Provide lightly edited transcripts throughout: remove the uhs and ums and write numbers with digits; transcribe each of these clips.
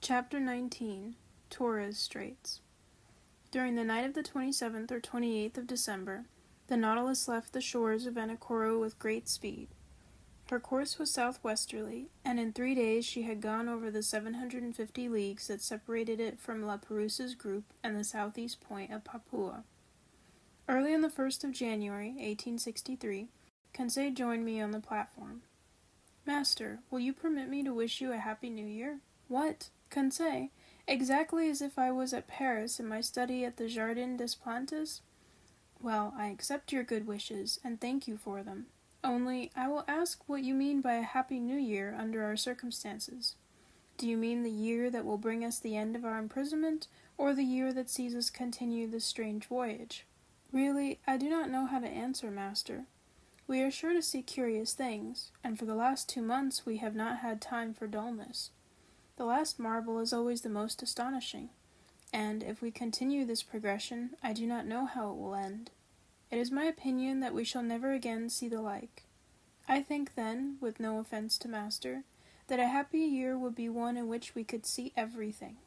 Chapter 19 Torres Straits. During the night of the 27th or 28th of December, the Nautilus left the shores of Vanikoro with great speed. Her course was southwesterly, and in 3 days she had gone over the 750 leagues that separated it from La Perouse's group and the southeast point of Papua. Early on the 1st of January, 1863, Conseil joined me on the platform. "Master, will you permit me to wish you a Happy New Year?" "What, Conseil, exactly as if I was at Paris in my study at the Jardin des Plantes? Well, I accept your good wishes, and thank you for them. Only, I will ask what you mean by a Happy New Year under our circumstances. Do you mean the year that will bring us the end of our imprisonment, or the year that sees us continue this strange voyage?" "Really, I do not know how to answer, master. We are sure to see curious things, and for the last 2 months we have not had time for dullness. The last marvel is always the most astonishing, and if we continue this progression, I do not know how it will end. It is my opinion that we shall never again see the like. I think then, with no offense to master, that a happy year would be one in which we could see everything."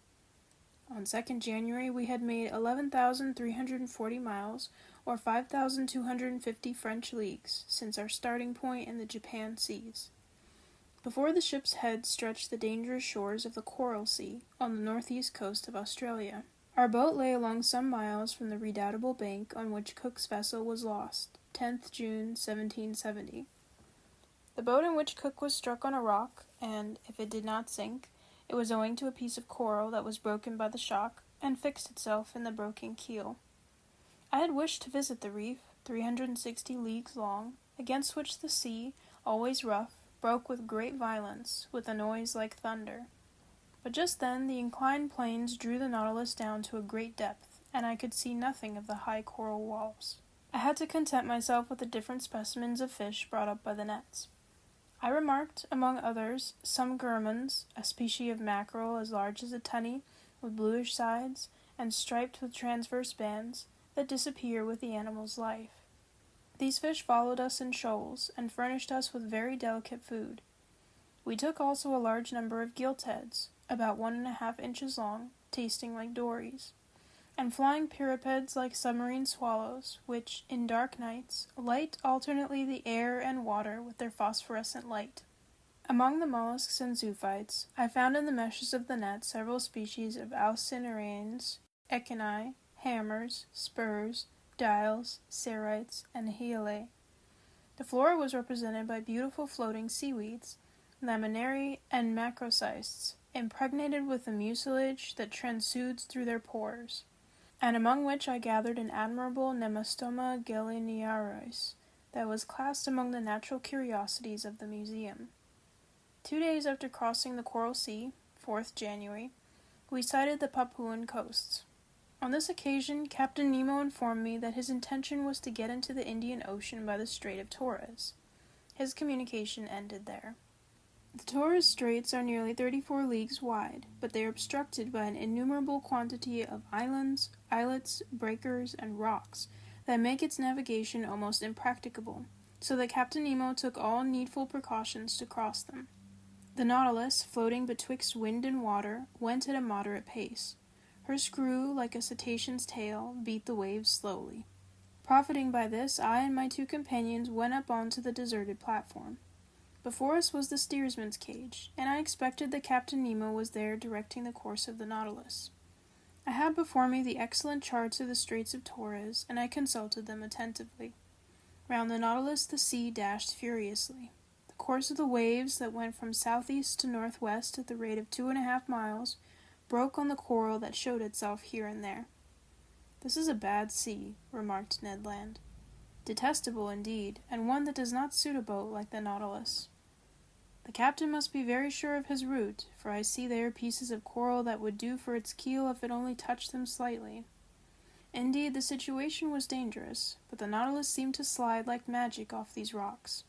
On 2nd January we had made 11,340 miles, or 5,250 French leagues, since our starting point in the Japan seas. Before the ship's head stretched the dangerous shores of the Coral Sea, on the northeast coast of Australia. Our boat lay along some miles from the redoubtable bank on which Cook's vessel was lost, 10th June, 1770. The boat in which Cook was struck on a rock, and, if it did not sink, it was owing to a piece of coral that was broken by the shock, and fixed itself in the broken keel. I had wished to visit the reef, 360 leagues long, against which the sea, always rough, broke with great violence, with a noise like thunder. But just then the inclined planes drew the Nautilus down to a great depth, and I could see nothing of the high coral walls. I had to content myself with the different specimens of fish brought up by the nets. I remarked, among others, some gurmans, a species of mackerel as large as a tunny, with bluish sides, and striped with transverse bands, that disappear with the animal's life. These fish followed us in shoals, and furnished us with very delicate food. We took also a large number of giltheads, about 1½ inches long, tasting like dories, and flying piripeds like submarine swallows, which, in dark nights, light alternately the air and water with their phosphorescent light. Among the mollusks and zoophytes, I found in the meshes of the net several species of alcinarians, echini, hammers, spurs, dials, cerites, and hyalae. The flora was represented by beautiful floating seaweeds, laminaria and macrocystes, impregnated with the mucilage that transudes through their pores, and among which I gathered an admirable Nemastoma galliniaris that was classed among the natural curiosities of the museum. 2 days after crossing the Coral Sea, 4th January, we sighted the Papuan coasts. On this occasion, Captain Nemo informed me that his intention was to get into the Indian Ocean by the Strait of Torres. His communication ended there. The Torres Straits are nearly 34 leagues wide, but they are obstructed by an innumerable quantity of islands, islets, breakers, and rocks that make its navigation almost impracticable, so that Captain Nemo took all needful precautions to cross them. The Nautilus, floating betwixt wind and water, went at a moderate pace. Her screw, like a cetacean's tail, beat the waves slowly. Profiting by this, I and my 2 companions went up onto the deserted platform. Before us was the steersman's cage, and I expected that Captain Nemo was there directing the course of the Nautilus. I had before me the excellent charts of the Straits of Torres, and I consulted them attentively. Round the Nautilus the sea dashed furiously. The course of the waves, that went from southeast to northwest at the rate of 2½ miles, broke on the coral that showed itself here and there. "This is a bad sea," remarked Ned Land. "Detestable indeed, and one that does not suit a boat like the Nautilus. The captain must be very sure of his route, for I see there pieces of coral that would do for its keel if it only touched them slightly." Indeed, the situation was dangerous, but the Nautilus seemed to slide like magic off these rocks.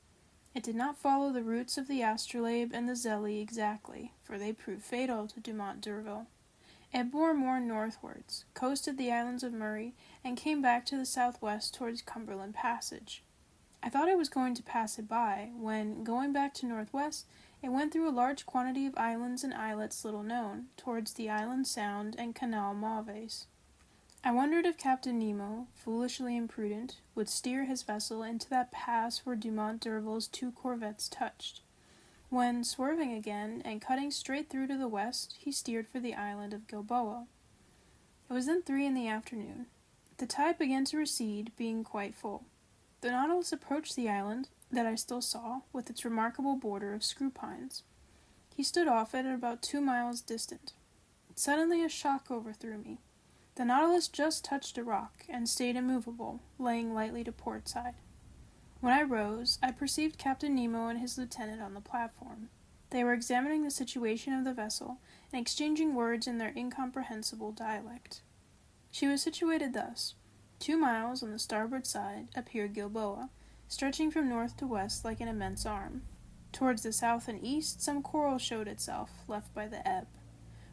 It did not follow the routes of the Astrolabe and the Zelly exactly, for they proved fatal to Dumont d'Urville. It bore more northwards, coasted the islands of Murray, and came back to the southwest towards Cumberland Passage. I thought I was going to pass it by, when, going back to northwest, It went through a large quantity of islands and islets little known, towards the Island Sound and Canal Mauves. I wondered if Captain Nemo, foolishly imprudent, would steer his vessel into that pass where Dumont d'Urville's 2 corvettes touched, when, swerving again and cutting straight through to the west, he steered for the island of Gilboa. It was then 3 in the afternoon. The tide began to recede, being quite full. The Nautilus approached the island that I still saw, with its remarkable border of screw pines. He stood off it at about 2 miles distant. Suddenly a shock overthrew me. The Nautilus just touched a rock, and stayed immovable, laying lightly to port side. When I rose, I perceived Captain Nemo and his lieutenant on the platform. They were examining the situation of the vessel, and exchanging words in their incomprehensible dialect. She was situated thus. 2 miles on the starboard side appeared Gilboa, stretching from north to west like an immense arm. Towards the south and east some coral showed itself, left by the ebb.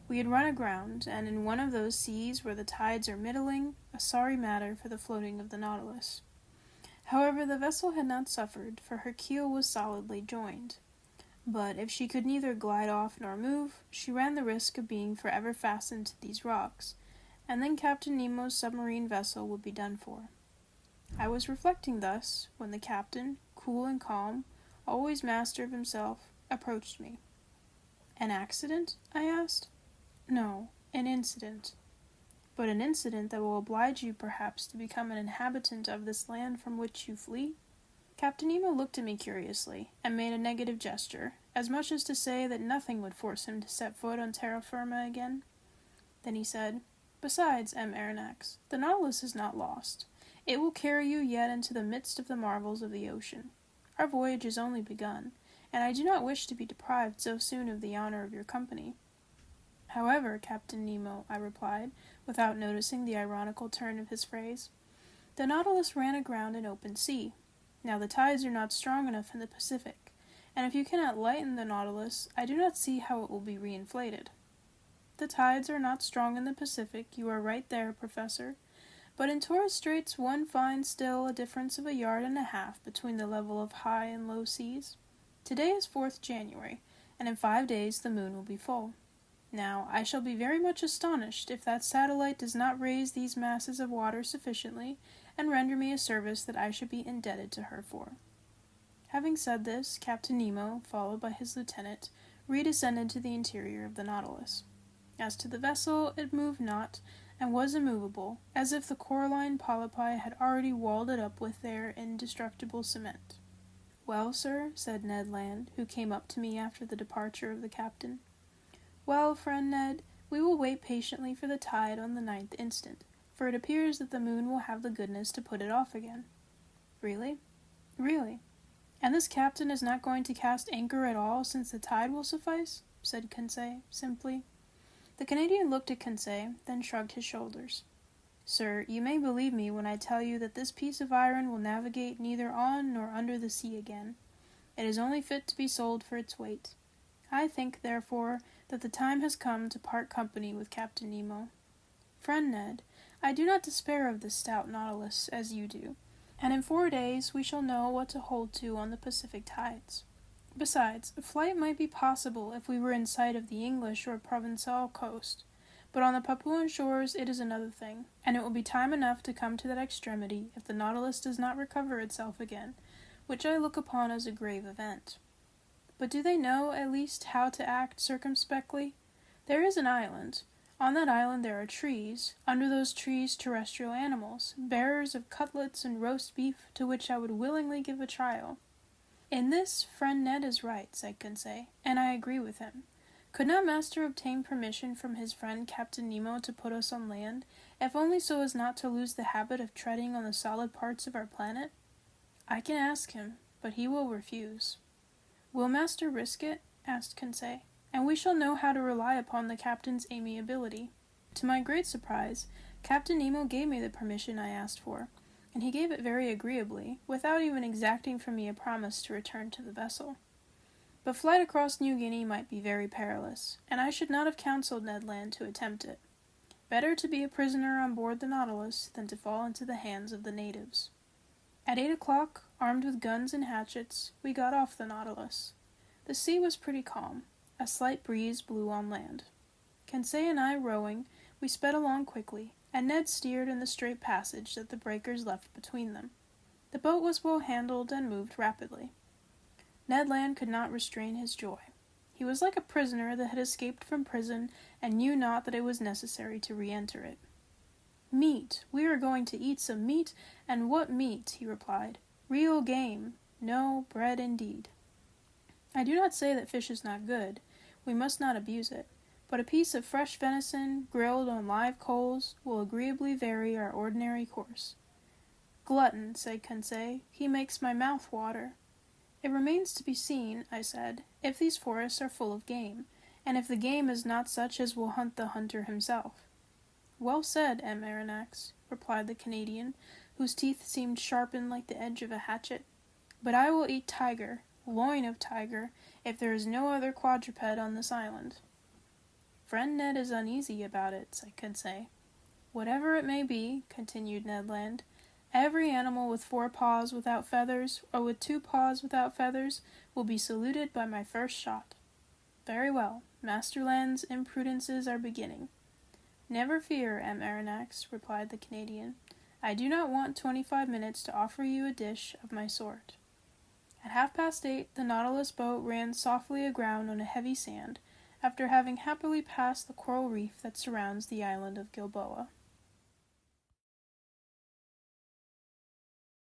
We had run aground, and in one of those seas where the tides are middling, a sorry matter for the floating of the Nautilus. However, the vessel had not suffered, for her keel was solidly joined. But if she could neither glide off nor move, she ran the risk of being forever fastened to these rocks, and then Captain Nemo's submarine vessel would be done for. I was reflecting thus, when the captain, cool and calm, always master of himself, approached me. "An accident?" I asked. "No, an incident. But an incident that will oblige you perhaps to become an inhabitant of this land from which you flee?" Captain Nemo looked at me curiously, and made a negative gesture, as much as to say that nothing would force him to set foot on terra firma again. Then he said, "Besides, M. Aronnax, the Nautilus is not lost. It will carry you yet into the midst of the marvels of the ocean. Our voyage is only begun, and I do not wish to be deprived so soon of the honor of your company." "However, Captain Nemo," I replied, without noticing the ironical turn of his phrase, "the Nautilus ran aground in open sea. Now the tides are not strong enough in the Pacific, and if you cannot lighten the Nautilus, I do not see how it will be reinflated." "The tides are not strong in the Pacific, you are right there, Professor. But in Torres Straits one finds still a difference of 1.5 yards between the level of high and low seas. Today is 4th January, and in 5 days the moon will be full. Now, I shall be very much astonished if that satellite does not raise these masses of water sufficiently, and render me a service that I should be indebted to her for." Having said this, Captain Nemo, followed by his lieutenant, redescended to the interior of the Nautilus. As to the vessel, it moved not, and was immovable, as if the coralline polypi had already walled it up with their indestructible cement. "Well, sir," said Ned Land, who came up to me after the departure of the captain. "Well, friend Ned, we will wait patiently for the tide on the 9th instant, for it appears that the moon will have the goodness to put it off again." "Really?" "Really." "And this captain is not going to cast anchor at all, since the tide will suffice?" said Conseil, simply. The Canadian looked at Conseil, then shrugged his shoulders. "Sir, you may believe me when I tell you that this piece of iron will navigate neither on nor under the sea again. It is only fit to be sold for its weight. I think, therefore, that the time has come to part company with Captain Nemo. Friend Ned, I do not despair of this stout Nautilus, as you do, and in 4 days we shall know what to hold to on the Pacific tides. Besides, a flight might be possible if we were in sight of the English or Provençal coast, but on the Papuan shores it is another thing, and it will be time enough to come to that extremity if the Nautilus does not recover itself again, which I look upon as a grave event. But do they know, at least, how to act circumspectly? There is an island. On that island there are trees, under those trees terrestrial animals, bearers of cutlets and roast beef, to which I would willingly give a trial." "In this, friend Ned is right," said Conseil, "and I agree with him. Could not master obtain permission from his friend Captain Nemo to put us on land, if only so as not to lose the habit of treading on the solid parts of our planet?" "I can ask him, but he will refuse." "Will master risk it?" asked Conseil, "and we shall know how to rely upon the captain's amiability." To my great surprise, Captain Nemo gave me the permission I asked for, and he gave it very agreeably, without even exacting from me a promise to return to the vessel. But flight across New Guinea might be very perilous, and I should not have counseled Ned Land to attempt it. Better to be a prisoner on board the Nautilus than to fall into the hands of the natives. At 8 o'clock, armed with guns and hatchets, we got off the Nautilus. The sea was pretty calm. A slight breeze blew on land. Conseil and I rowing, we sped along quickly, and Ned steered in the straight passage that the breakers left between them. The boat was well handled and moved rapidly. Ned Land could not restrain his joy. He was like a prisoner that had escaped from prison and knew not that it was necessary to re-enter it. "Meat! We are going to eat some meat, and what meat?" he replied. "Real game. No, bread indeed." I do not say that fish is not good. We must not abuse it. But a piece of fresh venison, grilled on live coals, will agreeably vary our ordinary course. "Glutton," said Conseil, "he makes my mouth water." "It remains to be seen," I said, "if these forests are full of game, and if the game is not such as will hunt the hunter himself." "Well said, M. Aronnax," replied the Canadian, whose teeth seemed sharpened like the edge of a hatchet. "But I will eat tiger, loin of tiger, if there is no other quadruped on this island." "Friend Ned is uneasy about it," said Conseil. "Whatever it may be," continued Ned Land, "every animal with 4 paws without feathers, or with 2 paws without feathers, will be saluted by my first shot." "Very well, Master Land's imprudences are beginning." "Never fear, M. Aronnax," replied the Canadian. "I do not want 25 minutes to offer you a dish of my sort." At 8:30, the Nautilus boat ran softly aground on a heavy sand, after having happily passed the coral reef that surrounds the island of Gilboa.